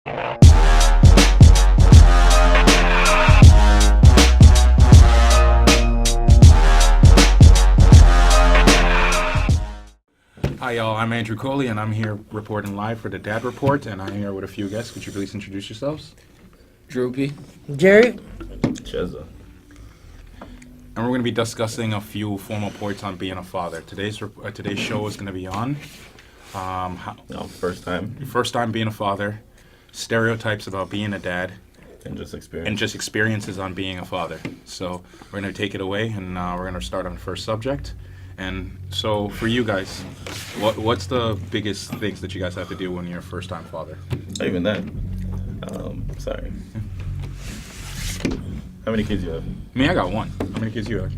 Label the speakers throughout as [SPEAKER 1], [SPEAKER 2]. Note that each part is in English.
[SPEAKER 1] Hi y'all, I'm Andrew Coley and I'm here reporting live for the Dad Report, and I'm here with a few guests. Could you please introduce yourselves?
[SPEAKER 2] Droopy.
[SPEAKER 3] Jerry.
[SPEAKER 2] CheZZa.
[SPEAKER 1] And we're going to be discussing a few formal points on being a father. Today's show is going to be on
[SPEAKER 2] First
[SPEAKER 1] time being a father, stereotypes about being a dad,
[SPEAKER 2] and just
[SPEAKER 1] experiences on being a father. So we're going to take it away, and we're going to start on the first subject. And so for you guys, what's the biggest things that you guys have to do when you're a first-time father?
[SPEAKER 2] Not even that. Sorry. How many kids you have?
[SPEAKER 1] Me, I got one. How many kids you have?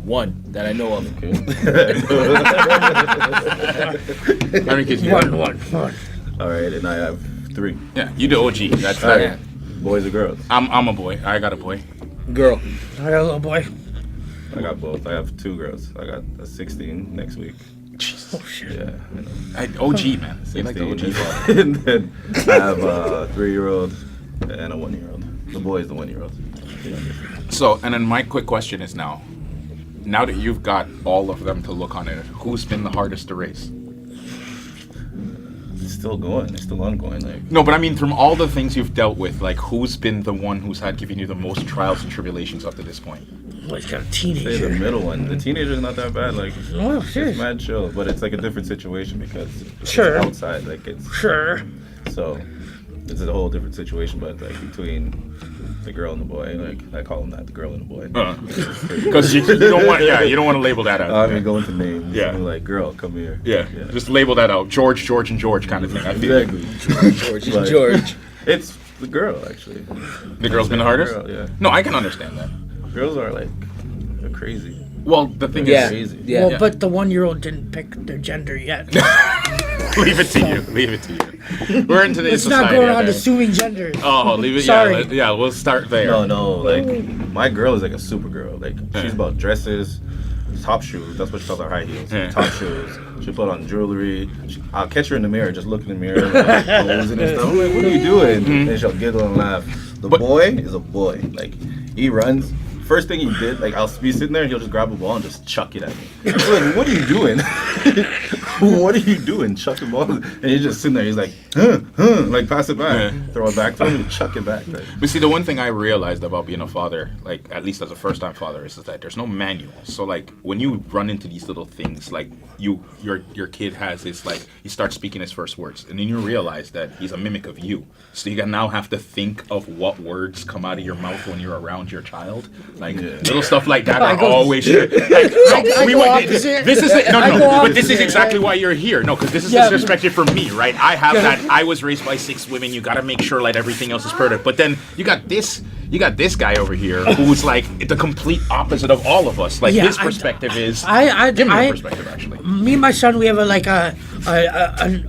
[SPEAKER 4] One that I know of.
[SPEAKER 2] Okay.
[SPEAKER 1] How many kids you have?
[SPEAKER 3] One.
[SPEAKER 2] All right, and I have 3.
[SPEAKER 1] Yeah, you the OG. That's
[SPEAKER 2] All
[SPEAKER 1] right.
[SPEAKER 2] right. Boys or girls?
[SPEAKER 1] I'm a boy. I got a boy.
[SPEAKER 4] Girl.
[SPEAKER 3] I got a little boy.
[SPEAKER 2] I got both. I have 2 girls. I got a 16 next week.
[SPEAKER 1] Jesus.
[SPEAKER 3] Oh shit.
[SPEAKER 2] Yeah, I know.
[SPEAKER 1] OG, man. You like the
[SPEAKER 2] 16.
[SPEAKER 1] OG father.
[SPEAKER 2] And then I have a 3-year-old and a 1-year-old. The boy is the 1-year-old.
[SPEAKER 1] So, and then my quick question is now that you've got all of them to look on it, who's been the hardest to raise?
[SPEAKER 2] It's still going. It's still ongoing. Like,
[SPEAKER 1] No, but I mean, from all the things you've dealt with, like, who's been the one who's had given you the most trials and tribulations up to this point?
[SPEAKER 3] Well, he's got a
[SPEAKER 2] say the
[SPEAKER 3] teenager.
[SPEAKER 2] middle one. The teenager's not that bad. Like,
[SPEAKER 3] Oh,
[SPEAKER 2] it's
[SPEAKER 3] serious.
[SPEAKER 2] mad chill, but it's like a different situation because
[SPEAKER 3] Sure.
[SPEAKER 2] it's outside. Like, it's
[SPEAKER 3] Sure.
[SPEAKER 2] so it's a whole different situation. But like between the girl and the boy, like I call them that, the girl and the boy.
[SPEAKER 1] Because you don't want, you don't want to label that out.
[SPEAKER 2] I mean, go into names.
[SPEAKER 1] Yeah.
[SPEAKER 2] I'm like, girl, come here.
[SPEAKER 1] Yeah, just label that out. George, and George kind of thing. I feel.
[SPEAKER 2] Exactly. Like,
[SPEAKER 4] George.
[SPEAKER 2] It's the girl actually.
[SPEAKER 1] The girl's been the hardest?
[SPEAKER 2] Girl, yeah.
[SPEAKER 1] No, I can understand that.
[SPEAKER 2] Girls are like, they're crazy.
[SPEAKER 1] Well, the thing
[SPEAKER 4] Yeah.
[SPEAKER 2] Crazy.
[SPEAKER 4] Yeah.
[SPEAKER 3] Well, but the 1-year-old didn't pick their gender yet.
[SPEAKER 1] leave it to you. We're in today's
[SPEAKER 3] Let's
[SPEAKER 1] society.
[SPEAKER 3] not go around
[SPEAKER 1] okay?
[SPEAKER 3] assuming genders.
[SPEAKER 1] Oh, leave it.
[SPEAKER 3] Sorry.
[SPEAKER 1] Yeah, we'll start there.
[SPEAKER 2] No, like my girl is like a super girl. Like she's about dresses, top shoes. That's what she calls her high heels.
[SPEAKER 1] Yeah.
[SPEAKER 2] Top shoes. She put on jewelry. I'll catch her in the mirror, just look in the mirror, like, posing and stuff. I'm like, what are you doing? And she'll giggle and laugh. The boy is a boy. Like he runs. First thing he did, like I'll be sitting there and he'll just grab a ball and just chuck it at me. I'm like, what are you doing? What are you doing? Chucking balls? And he's just sitting there. He's like, like pass it back.
[SPEAKER 1] Yeah.
[SPEAKER 2] Throw it back to him and chuck it back. Like,
[SPEAKER 1] But see, the one thing I realized about being a father, like at least as a first-time father, is that there's no manual. So like when you run into these little things, like your kid has this, like he starts speaking his first words, and then you realize that he's a mimic of you. So you now have to think of what words come out of your mouth when you're around your child. Like little stuff like that are always. Like, this is but this is exactly why you're here. No, because this is disrespected for me, right? I have that. I was raised by 6 women. You got to make sure like everything else is perfect. But then you got this guy over here who's like the complete opposite of all of us. Like his perspective is. Give me your perspective, actually.
[SPEAKER 3] Me and my son, we have a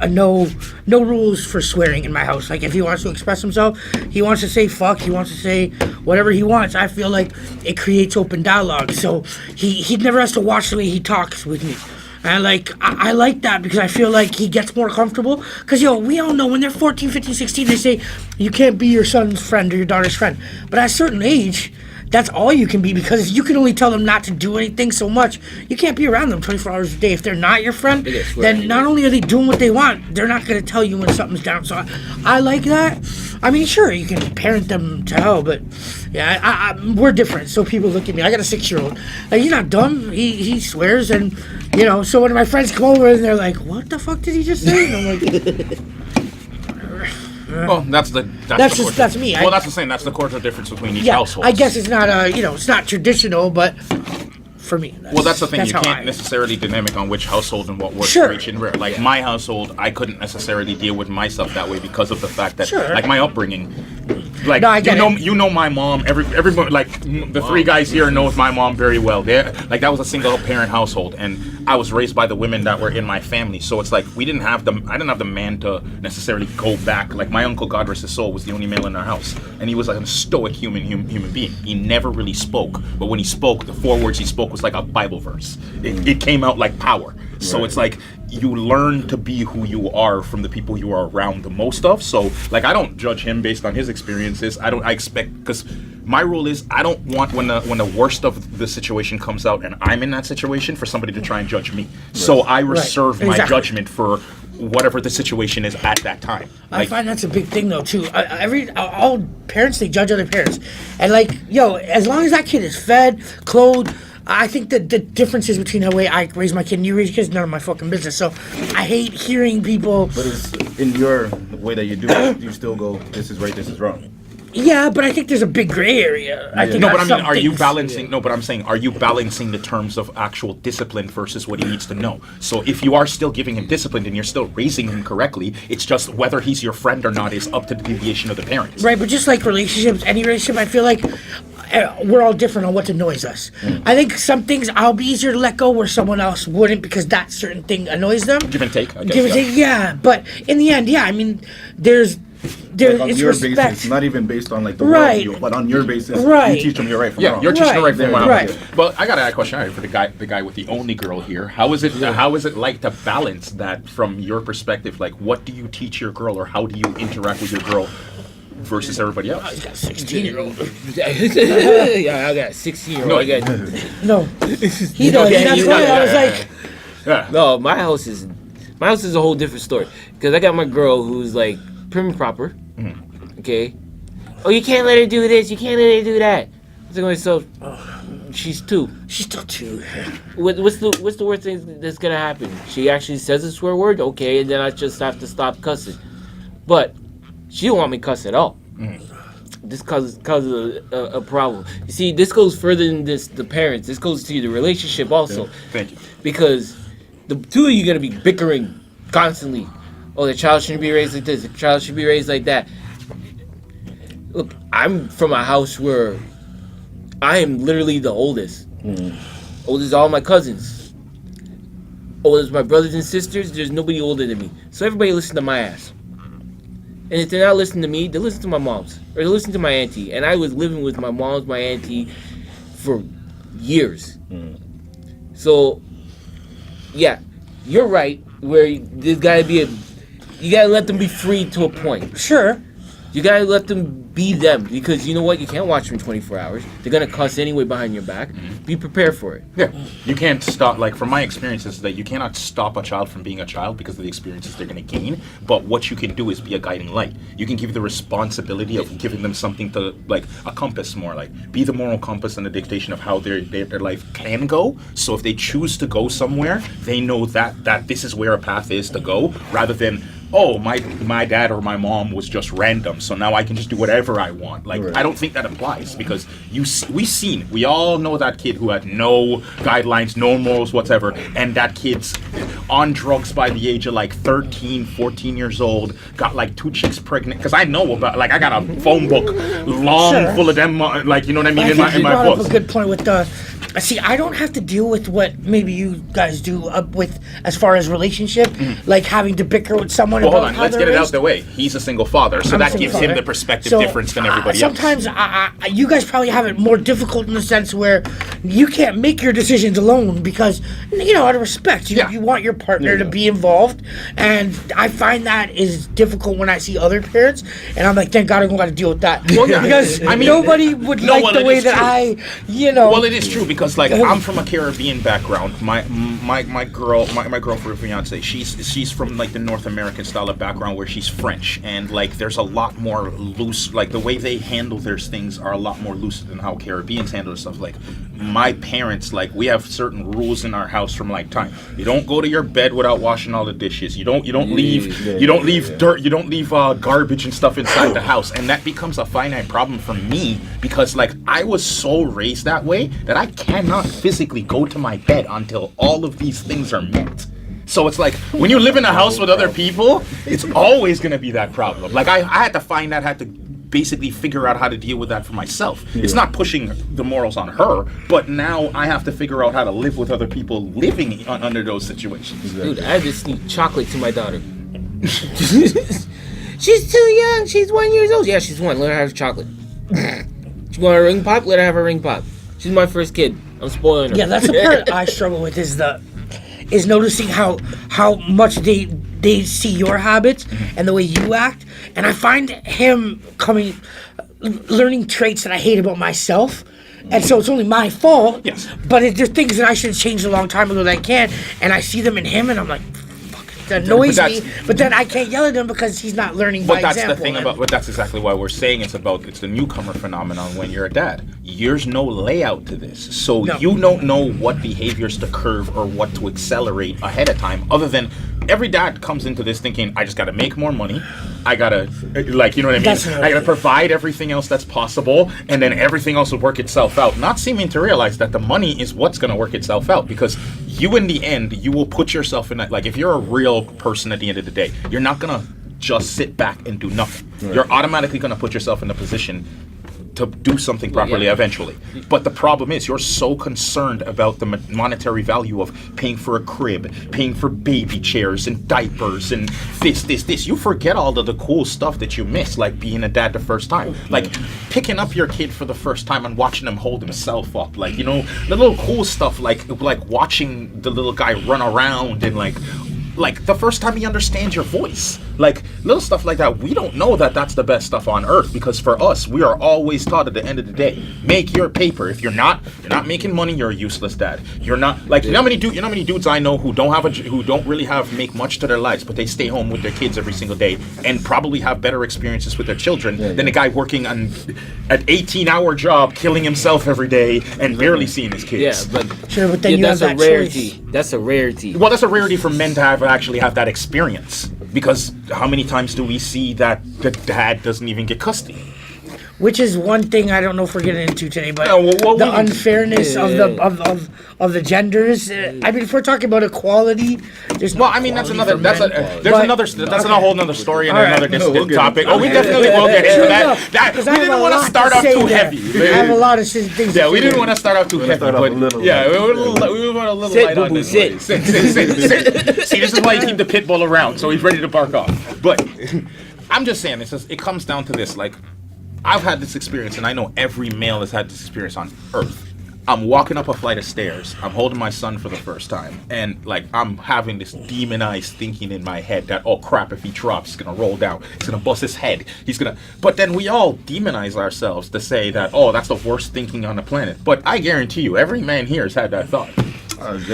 [SPEAKER 3] no rules for swearing in my house. Like if he wants to express himself, he wants to say fuck, he wants to say whatever he wants. I feel like it creates open dialogue. So he never has to watch the way he talks with me. And I like that because I feel like he gets more comfortable. Because, we all know when they're 14, 15, 16, they say you can't be your son's friend or your daughter's friend. But at a certain age, that's all you can be, because you can only tell them not to do anything so much. You can't be around them 24 hours a day. If they're not your friend, then not only are they doing what they want, they're not going to tell you when something's down. So I like that. I mean, sure, you can parent them to hell, but yeah, we're different. So people look at me. I got a 6-year-old. Like, he's not dumb. He swears, and so when my friends come over and they're like, "What the fuck did he just say?" And I'm like,
[SPEAKER 1] well, that's me.
[SPEAKER 3] That's
[SPEAKER 1] the same. That's the cordial difference between each household.
[SPEAKER 3] I guess it's not it's not traditional, but for me.
[SPEAKER 1] That's the thing. You can't necessarily dynamic on which household and what works for each and rare. Like my household, I couldn't necessarily deal with myself that way because of the fact that, like my upbringing. Like you know my mom. Everybody, like the 3 guys here knows my mom very well. Like that was a single parent household, and I was raised by the women that were in my family. So it's like I didn't have the man to necessarily go back. Like my uncle, God rest his soul, was the only male in our house, and he was like a stoic human being. He never really spoke, but when he spoke, the 4 words he spoke was like a Bible verse. It came out like power. So it's like you learn to be who you are from the people you are around the most of. So like I don't judge him based on his experiences. I expect, because my rule is I don't want when the worst of the situation comes out and I'm in that situation for somebody to try and judge me. So I reserve my judgment for whatever the situation is at that time.
[SPEAKER 3] I find that's a big thing though too. All parents, they judge other parents, and like, yo, as long as that kid is fed, clothed, I think that the differences between the way I raise my kid and you raise your kids is none of my fucking business. So I hate hearing people.
[SPEAKER 2] But it's in your way that you do it, you still go, this is right, this is wrong.
[SPEAKER 3] Yeah, but I think there's a big gray area. I think
[SPEAKER 1] no, but I mean, are you
[SPEAKER 3] things-
[SPEAKER 1] balancing? No, but I'm saying, are you balancing the terms of actual discipline versus what he needs to know? So if you are still giving him discipline and you're still raising him correctly, it's just whether he's your friend or not is up to the deviation of the parents.
[SPEAKER 3] Right, but just like relationships, any relationship, I feel like we're all different on what annoys us. I think some things I'll be easier to let go where someone else wouldn't because that certain thing annoys them.
[SPEAKER 1] Give and take. I guess,
[SPEAKER 3] Give and take, yeah. But in the end, yeah, I mean, there's
[SPEAKER 2] Like on
[SPEAKER 3] it's
[SPEAKER 2] your
[SPEAKER 3] respect.
[SPEAKER 2] basis, not even based on like the
[SPEAKER 3] Right.
[SPEAKER 2] worldview, but on your basis,
[SPEAKER 3] Right.
[SPEAKER 2] you teach them you're right from
[SPEAKER 1] Yeah,
[SPEAKER 2] wrong.
[SPEAKER 1] you're teaching
[SPEAKER 3] Right.
[SPEAKER 1] right from wrong.
[SPEAKER 3] Right.
[SPEAKER 1] But I gotta ask a question for the guy with the only girl here. How is it like to balance that from your perspective? Like, what do you teach your girl, or how do you interact with your girl versus everybody else?
[SPEAKER 3] He's got a 16-year-old.
[SPEAKER 4] Yeah, I got a 16-year-old.
[SPEAKER 1] No,
[SPEAKER 4] I got,
[SPEAKER 3] No, he does.
[SPEAKER 4] Okay,
[SPEAKER 3] That's
[SPEAKER 4] you
[SPEAKER 3] why
[SPEAKER 4] got
[SPEAKER 3] I was
[SPEAKER 1] that.
[SPEAKER 3] like,
[SPEAKER 1] Yeah.
[SPEAKER 4] no, my house is a whole different story. Because I got my girl who's like prim and proper. Okay. Oh, you can't let her do this. You can't let her do that. I was like, myself, she's 2.
[SPEAKER 3] she's still 2.
[SPEAKER 4] What's the worst thing that's gonna happen? She actually says a swear word, okay, and then I just have to stop cussing. But she don't want me to cuss at all. This causes a problem. You see, this goes further than the parents. This goes to the relationship also.
[SPEAKER 1] Thank you.
[SPEAKER 4] Because the two of you are gonna be bickering constantly. Oh, the child shouldn't be raised like this. The child should be raised like that. Look, I'm from a house where I am literally the oldest. Oldest of all my cousins. Oldest of my brothers and sisters. There's nobody older than me. So everybody listen to my ass. And if they're not listening to me, they listen to my mom's. Or they listen to my auntie. And I was living with my mom's, my auntie for years. So, yeah, you're right. Where there's gotta be you gotta let them be free to a point.
[SPEAKER 3] Sure.
[SPEAKER 4] You gotta let them be them, because you know what? You can't watch them 24 hours. They're gonna cuss anyway behind your back. Be prepared for it.
[SPEAKER 1] Yeah, you can't stop. Like from my experiences, that you cannot stop a child from being a child because of the experiences they're going to gain. But what you can do is be a guiding light. You can give the responsibility of giving them something to, like, a compass more. Like, be the moral compass and the dictation of how their life can go. So if they choose to go somewhere, they know that this is where a path is to go, rather than, oh, my dad or my mom was just random, so now I can just do whatever I want. Like,
[SPEAKER 2] Right.
[SPEAKER 1] I don't think that applies, because we all know that kid who had no guidelines, no morals whatsoever, and that kid's on drugs by the age of like 13, 14 years old, got like 2 chicks pregnant, because I know about, like, I got a phone book long
[SPEAKER 3] Sure.
[SPEAKER 1] full of them, like, you know what I mean,
[SPEAKER 3] I
[SPEAKER 1] in
[SPEAKER 3] think
[SPEAKER 1] my
[SPEAKER 3] you brought up
[SPEAKER 1] books.
[SPEAKER 3] a good point with the. See, I don't have to deal with what maybe you guys do with as far as relationship, like having to bicker with someone.
[SPEAKER 1] Well, hold
[SPEAKER 3] about
[SPEAKER 1] on,
[SPEAKER 3] how
[SPEAKER 1] let's
[SPEAKER 3] they're
[SPEAKER 1] get it out
[SPEAKER 3] raised.
[SPEAKER 1] the way. He's a single father, so
[SPEAKER 3] I'm a
[SPEAKER 1] that
[SPEAKER 3] single
[SPEAKER 1] gives him
[SPEAKER 3] father.
[SPEAKER 1] the perspective
[SPEAKER 3] So,
[SPEAKER 1] difference than everybody
[SPEAKER 3] sometimes
[SPEAKER 1] else.
[SPEAKER 3] you guys probably have it more difficult in the sense where you can't make your decisions alone because, out of respect, you want your partner to be involved. And I find that is difficult when I see other parents, and I'm like, thank God I don't got to deal with that.
[SPEAKER 1] Well, yeah.
[SPEAKER 3] Because
[SPEAKER 1] I mean,
[SPEAKER 3] nobody would
[SPEAKER 1] no,
[SPEAKER 3] like
[SPEAKER 1] well,
[SPEAKER 3] the
[SPEAKER 1] it
[SPEAKER 3] way
[SPEAKER 1] is
[SPEAKER 3] that
[SPEAKER 1] true.
[SPEAKER 3] I.
[SPEAKER 1] Well, it is true, because like I'm from a Caribbean background. My girlfriend, fiance, she's from like the North American style of background where she's French, and like there's a lot more loose, like the way they handle their things are a lot more loose than how Caribbeans handle stuff. Like my parents, like we have certain rules in our house from like time. You don't go to your bed without washing all the dishes. You don't leave dirt. You don't leave garbage and stuff inside the house, and that becomes a finite problem for me because like I was so raised that way that I cannot physically go to my bed until all of these things are met. So it's like when you live in a house with other people, it's always gonna be that problem. Like I had to find that, had to basically figure out how to deal with that for myself. It's not pushing the morals on her, but now I have to figure out how to live with other people living under those situations.
[SPEAKER 4] Dude, I had to sneak chocolate to my daughter. She's too young. She's 1 year old. Yeah, she's 1. Let her have chocolate. She want a ring pop? Let her have a ring pop. She's my first kid. I'm spoiling her.
[SPEAKER 3] Yeah, that's the part I struggle with is is noticing how much they see your habits and the way you act, and I find him learning traits that I hate about myself. And so it's only my fault.
[SPEAKER 1] Yes.
[SPEAKER 3] But there's things that I should have changed a long time ago that I can't. And I see them in him, and I'm like, fuck, that annoys me. But then I can't yell at him because he's not learning by example.
[SPEAKER 1] But that's the thing about. But that's exactly why we're saying it's the newcomer phenomenon when you're a dad. There's no layout to this, so you don't know what behaviors to curve or what to accelerate ahead of time. Other than every dad comes into this thinking, I just got to make more money. I gotta, like, you know what I mean?
[SPEAKER 3] Definitely.
[SPEAKER 1] I gotta provide everything else that's possible, and then everything else will work itself out. Not seeming to realize that the money is what's gonna work itself out, because you, in the end, you will put yourself in that. Like, if you're a real person at the end of the day, you're not gonna just sit back and do nothing. Right. You're automatically gonna put yourself in a position to do something properly eventually. But the problem is you're so concerned about the monetary value of paying for a crib, paying for baby chairs and diapers and this. You forget all of the cool stuff that you miss, like being a dad the first time. Like picking up your kid for the first time and watching him hold himself up. Like, you know, the little cool stuff, like watching the little guy run around and like the first time he understands your voice, like little stuff like that. We don't know that that's the best stuff on earth, because for us, we are always taught at the end of the day, make your paper. If you're not making money, you're a useless dad. You're not, like, you know how many dudes I know who don't really make much to their lives, but they stay home with their kids every single day and probably have better experiences with their children than a guy working on an 18-hour job, killing himself every day and barely seeing his kids.
[SPEAKER 4] Yeah, but
[SPEAKER 3] sure, but then you
[SPEAKER 4] that's
[SPEAKER 3] have
[SPEAKER 4] a
[SPEAKER 3] that
[SPEAKER 4] rarity.
[SPEAKER 3] choice.
[SPEAKER 4] That's a rarity.
[SPEAKER 1] Well, that's a rarity for men to actually have that experience, because how many times do we see that the dad doesn't even get custody?
[SPEAKER 3] Which is one thing I don't know if we're getting into today, but
[SPEAKER 1] well,
[SPEAKER 3] the unfairness of the genders. I mean, if we're talking about equality, there's no.
[SPEAKER 1] Well, I mean, that's a whole nother story and
[SPEAKER 3] All
[SPEAKER 1] another
[SPEAKER 3] right.
[SPEAKER 1] topic. Oh, we definitely will get into that. We didn't want to start off too heavy.
[SPEAKER 3] I have a lot of things.
[SPEAKER 1] Yeah, we didn't want to start off too heavy, but yeah, we went a little light on this. Sit. See, this is why you keep the pit bull around, so he's ready to bark off. But I'm just saying, it comes down to this. Like, I've had this experience, and I know every male has had this experience on Earth. I'm walking up a flight of stairs. I'm holding my son for the first time, and like I'm having this demonized thinking in my head that, oh crap, if he drops, he's gonna roll down, he's gonna bust his head, But then we all demonize ourselves to say that, oh, that's the worst thinking on the planet. But I guarantee you, every man here has had that thought.
[SPEAKER 2] That's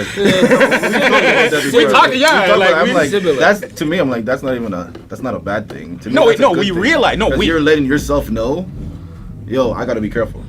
[SPEAKER 2] to me. I'm like, that's not a bad thing. To me,
[SPEAKER 1] you're
[SPEAKER 2] letting yourself know, yo, I gotta be careful.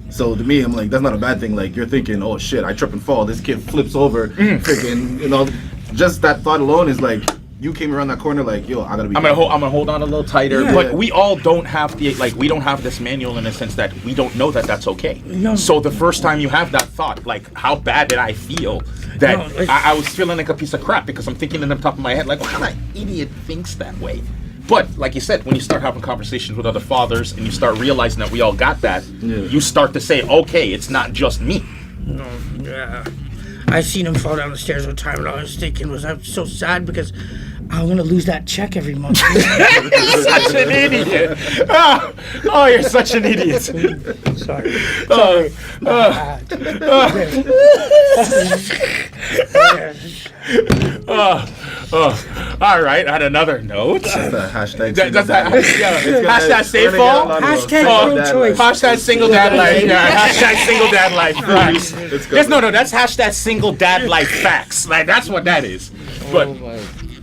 [SPEAKER 2] So to me, I'm like, that's not a bad thing. Like, you're thinking, oh shit, I trip and fall, this kid flips over, freaking, you know, just that thought alone is like, you came around that corner like, yo, I gotta be. I'm
[SPEAKER 1] gonna hold on a little tighter. Yeah. But we all don't have we don't have this manual in the sense that we don't know that that's okay.
[SPEAKER 3] No.
[SPEAKER 1] So the first time you have that thought, like, how bad did I feel that I was feeling like a piece of crap, because I'm thinking in the top of my head, like, what kind of idiot thinks that way? But like you said, when you start having conversations with other fathers and you start realizing that we all got that, you start to say, okay, it's not just me.
[SPEAKER 3] No, yeah. I seen him fall down the stairs one time, and all I was thinking was, I'm so sad because I'm gonna lose that check every month.
[SPEAKER 1] You're such an idiot. Oh, you're such an idiot.
[SPEAKER 3] Sorry.
[SPEAKER 1] All right. On another note,
[SPEAKER 2] hashtag
[SPEAKER 1] hashtag safe fall.
[SPEAKER 3] Hashtag pro-choice.
[SPEAKER 1] Hashtag single dad life. Yeah, hashtag single dad life. Facts. That's hashtag single dad life facts. Like, that's what that is. But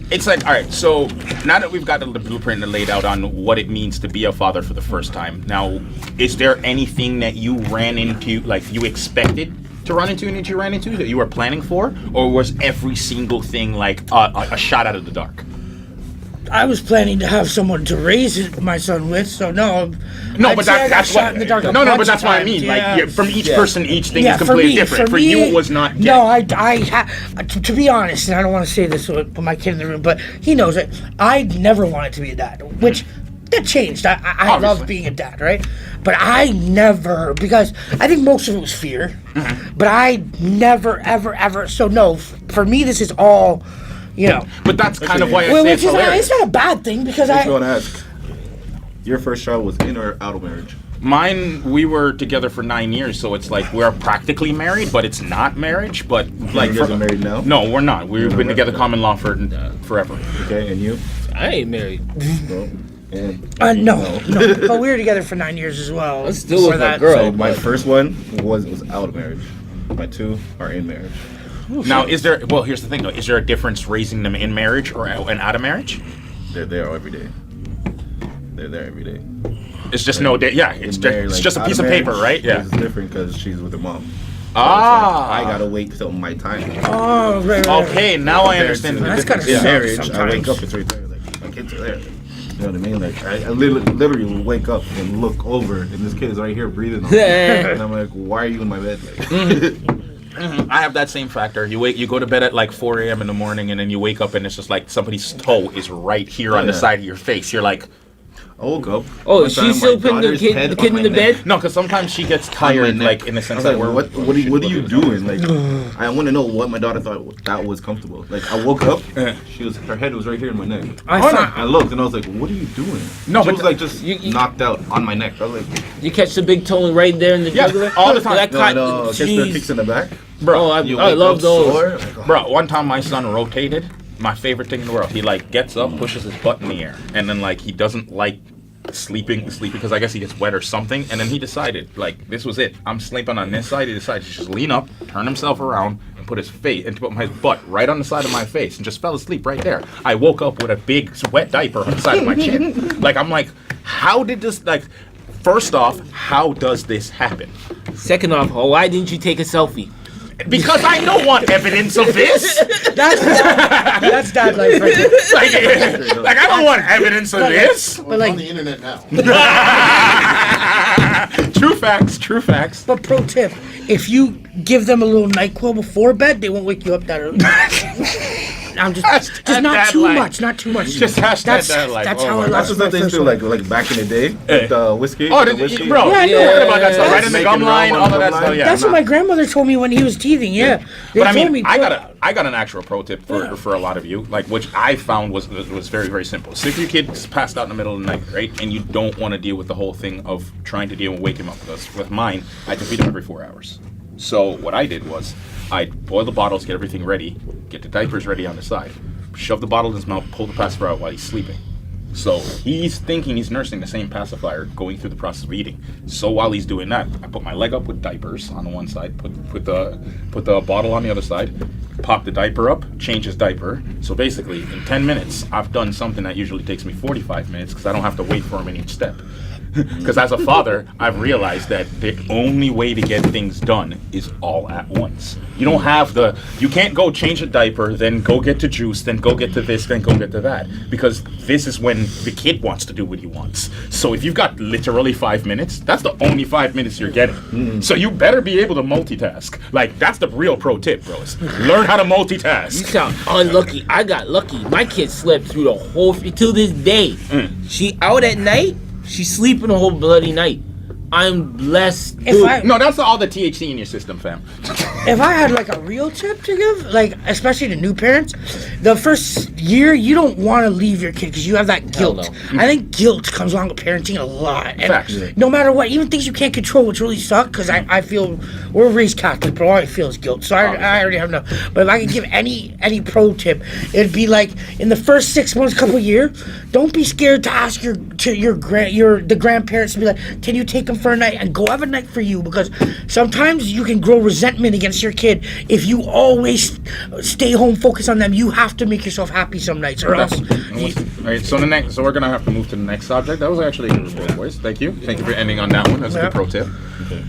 [SPEAKER 1] it's like, all right, so now that we've got the blueprint laid out on what it means to be a father for the first time, now, is there anything that you ran into, like you expected to run into and that you ran into, that you were planning for? Or was every single thing like a shot out of the dark?
[SPEAKER 3] I was planning to have someone to raise my son with, so no.
[SPEAKER 1] But that's what. But that's what I mean. Yeah. Like, from each person, each thing is completely different. For you, it was not.
[SPEAKER 3] No, to be honest, and I don't want to say this with my kid in the room, but he knows it. I never wanted to be a dad, which that changed. I love being a dad, right? But I never, because I think most of it was fear. But I never, ever. So no, for me, this is all. You know,
[SPEAKER 1] but that's kind of why I say it's hilarious.
[SPEAKER 3] It's not a bad thing, because
[SPEAKER 2] I want to ask. Your first child was in or out of marriage?
[SPEAKER 1] Mine, we were together for 9 years, so it's like we're practically married, but it's not marriage. But like,
[SPEAKER 2] You guys are married now?
[SPEAKER 1] no, we're not. We've been
[SPEAKER 2] not
[SPEAKER 1] together
[SPEAKER 2] married?
[SPEAKER 1] common law for forever.
[SPEAKER 2] Okay, and you?
[SPEAKER 4] I ain't married.
[SPEAKER 2] No. And
[SPEAKER 3] No. But we were together for 9 years as well.
[SPEAKER 4] I'm still
[SPEAKER 3] Before
[SPEAKER 4] with my
[SPEAKER 3] that.
[SPEAKER 4] girl.
[SPEAKER 2] so my first one was out of marriage. My two are in marriage.
[SPEAKER 1] Now, is there? Well, here's the thing, though. Is there a difference raising them in marriage or and out of marriage?
[SPEAKER 2] They're there every day. They're there every day.
[SPEAKER 1] It's just no day. Yeah, it's
[SPEAKER 2] In marriage,
[SPEAKER 1] it's just a
[SPEAKER 2] out
[SPEAKER 1] piece of paper,
[SPEAKER 2] marriage,
[SPEAKER 1] right? Yeah.
[SPEAKER 2] It's different because she's with her mom.
[SPEAKER 1] Ah.
[SPEAKER 2] I gotta wait till my time.
[SPEAKER 3] Oh, right.
[SPEAKER 1] Okay, now I understand. the
[SPEAKER 3] That's
[SPEAKER 1] difference.
[SPEAKER 3] kinda
[SPEAKER 2] In
[SPEAKER 3] sucks
[SPEAKER 2] marriage, I
[SPEAKER 3] sometimes.
[SPEAKER 2] wake up, it's right there. Like, my kids are there. You know what I mean? Like, I literally will wake up and look over, and this kid is right here breathing on me. And I'm like, why are you in my bed? Like,
[SPEAKER 1] I have that same factor. You go to bed at like 4 a.m. in the morning, and then you wake up, and it's just like somebody's toe is right here on the
[SPEAKER 2] Yeah.
[SPEAKER 1] side of your face. You're like,
[SPEAKER 2] I woke up.
[SPEAKER 4] Oh,
[SPEAKER 2] one time,
[SPEAKER 4] she's still
[SPEAKER 2] my
[SPEAKER 4] putting the
[SPEAKER 2] daughter's
[SPEAKER 4] kid,
[SPEAKER 2] head
[SPEAKER 4] the
[SPEAKER 2] on
[SPEAKER 4] kid
[SPEAKER 2] my
[SPEAKER 4] in the
[SPEAKER 2] neck.
[SPEAKER 4] bed?
[SPEAKER 1] no, because sometimes she gets
[SPEAKER 2] On my
[SPEAKER 1] tired,
[SPEAKER 2] neck.
[SPEAKER 1] like in the
[SPEAKER 2] I
[SPEAKER 1] sense
[SPEAKER 2] was
[SPEAKER 1] that
[SPEAKER 2] like,
[SPEAKER 1] we're.
[SPEAKER 2] what are you doing? Like, I want to know what my daughter thought that was comfortable. Like, I woke up, her head was right here in my neck. I looked and I was like, what are you doing?
[SPEAKER 1] No,
[SPEAKER 2] she
[SPEAKER 1] but
[SPEAKER 2] was like just
[SPEAKER 4] you-
[SPEAKER 2] knocked out on my neck. I was like,
[SPEAKER 4] You catch the big toe right there in the
[SPEAKER 1] Yeah,
[SPEAKER 4] jugular?
[SPEAKER 1] all the time.
[SPEAKER 4] That
[SPEAKER 2] no,
[SPEAKER 4] caught-
[SPEAKER 2] no, catch the
[SPEAKER 4] jeez.
[SPEAKER 2] kicks in the back.
[SPEAKER 1] Bro,
[SPEAKER 4] Oh, I
[SPEAKER 2] You
[SPEAKER 4] love
[SPEAKER 2] wake up
[SPEAKER 4] those.
[SPEAKER 2] sore, like, oh.
[SPEAKER 1] Bro, one time my son rotated. My favorite thing in the world. He like gets up, pushes his butt in the air, and then like he doesn't like sleeping because I guess he gets wet or something. And then he decided like this was it. I'm sleeping on this side. He decided to just lean up, turn himself around, and put his face and put my butt right on the side of my face, and just fell asleep right there. I woke up with a big wet diaper on the side of my chin. Like I'm like, how did this like? First off, how does this happen?
[SPEAKER 4] Second off, why didn't you take a selfie?
[SPEAKER 1] Because I don't want evidence of this.
[SPEAKER 3] That's dad life right there.
[SPEAKER 1] Like I don't want evidence of this.
[SPEAKER 3] But like,
[SPEAKER 5] on the internet now.
[SPEAKER 1] True facts. True facts.
[SPEAKER 3] but pro tip: if you give them a little NyQuil before bed, they won't wake you up that early. I'm just
[SPEAKER 1] Hashtag
[SPEAKER 3] not
[SPEAKER 1] dad
[SPEAKER 3] too
[SPEAKER 1] life.
[SPEAKER 3] much, not too much.
[SPEAKER 1] Just hashtag
[SPEAKER 3] that's
[SPEAKER 1] dad life.
[SPEAKER 3] that's
[SPEAKER 1] Oh
[SPEAKER 3] how
[SPEAKER 1] my
[SPEAKER 3] I
[SPEAKER 1] God.
[SPEAKER 3] lost
[SPEAKER 2] That's
[SPEAKER 3] my
[SPEAKER 2] what they used
[SPEAKER 3] first
[SPEAKER 2] to
[SPEAKER 3] one.
[SPEAKER 2] like back in the day
[SPEAKER 1] Hey.
[SPEAKER 2] with the whiskey.
[SPEAKER 1] Oh,
[SPEAKER 2] the
[SPEAKER 1] did
[SPEAKER 2] whiskey.
[SPEAKER 1] you, bro,
[SPEAKER 3] Yeah, I
[SPEAKER 1] you
[SPEAKER 3] know.
[SPEAKER 1] heard about that stuff,
[SPEAKER 2] Yeah,
[SPEAKER 1] right in the
[SPEAKER 2] making
[SPEAKER 1] gum line,
[SPEAKER 2] rum
[SPEAKER 1] all
[SPEAKER 2] on
[SPEAKER 1] of
[SPEAKER 2] the
[SPEAKER 1] that
[SPEAKER 2] line.
[SPEAKER 1] stuff. Yeah.
[SPEAKER 3] That's what my grandmother told me when he was teething. Yeah, they
[SPEAKER 1] But I
[SPEAKER 3] told
[SPEAKER 1] mean,
[SPEAKER 3] me.
[SPEAKER 1] I got an actual pro tip for a lot of you, like which I found was very very simple. So if your kid's passed out in the middle of the night, right, and you don't want to deal with the whole thing of trying to deal and wake him up, because with mine, I had to feed him every 4 hours. So what I did was I'd boil the bottles, get everything ready, get the diapers ready on the side, shove the bottle in his mouth, pull the pacifier out while he's sleeping. So he's thinking he's nursing the same pacifier going through the process of eating. So while he's doing that, I put my leg up with diapers on the one side, put the bottle on the other side, pop the diaper up, change his diaper. So basically, in 10 minutes, I've done something that usually takes me 45 minutes because I don't have to wait for him in each step. Because as a father, I've realized that the only way to get things done is all at once. You don't have you can't go change a diaper, then go get to juice, then go get to this, then go get to that. Because this is when the kid wants to do what he wants. So if you've got literally 5 minutes, that's the only 5 minutes you're getting. So you better be able to multitask. Like, that's the real pro tip, bros. Learn how to
[SPEAKER 4] You
[SPEAKER 1] multitask.
[SPEAKER 4] sound unlucky. I got lucky. My kid slept through the whole till this day. She out at night. She sleeping the whole bloody night. I'm blessed.
[SPEAKER 3] If
[SPEAKER 4] Dude,
[SPEAKER 3] I-
[SPEAKER 1] No, that's all the THC in your system, fam.
[SPEAKER 3] If I had like a real tip to give, like especially to new parents, the first year you don't want to leave your kid because you have that
[SPEAKER 4] Hell
[SPEAKER 3] guilt.
[SPEAKER 4] no.
[SPEAKER 3] I think guilt comes along with parenting a lot. And
[SPEAKER 1] Facts.
[SPEAKER 3] no matter what, even things you can't control, which really suck. Because I feel we're raised Catholic, but all I feel is guilt. So I already have enough. But if I could give any pro tip, it'd be like in the first 6 months, couple years, don't be scared to ask the grandparents to be like, can you take them for a night and go have a night for you? Because sometimes you can grow resentment against your kid if you always stay home focused on them. You have to make yourself happy some nights, or else.
[SPEAKER 1] All right, so we're gonna have to move to the next subject. That was actually a good boys. Thank you for ending on that one. That's a
[SPEAKER 3] Yeah.
[SPEAKER 1] good pro tip.
[SPEAKER 2] Okay.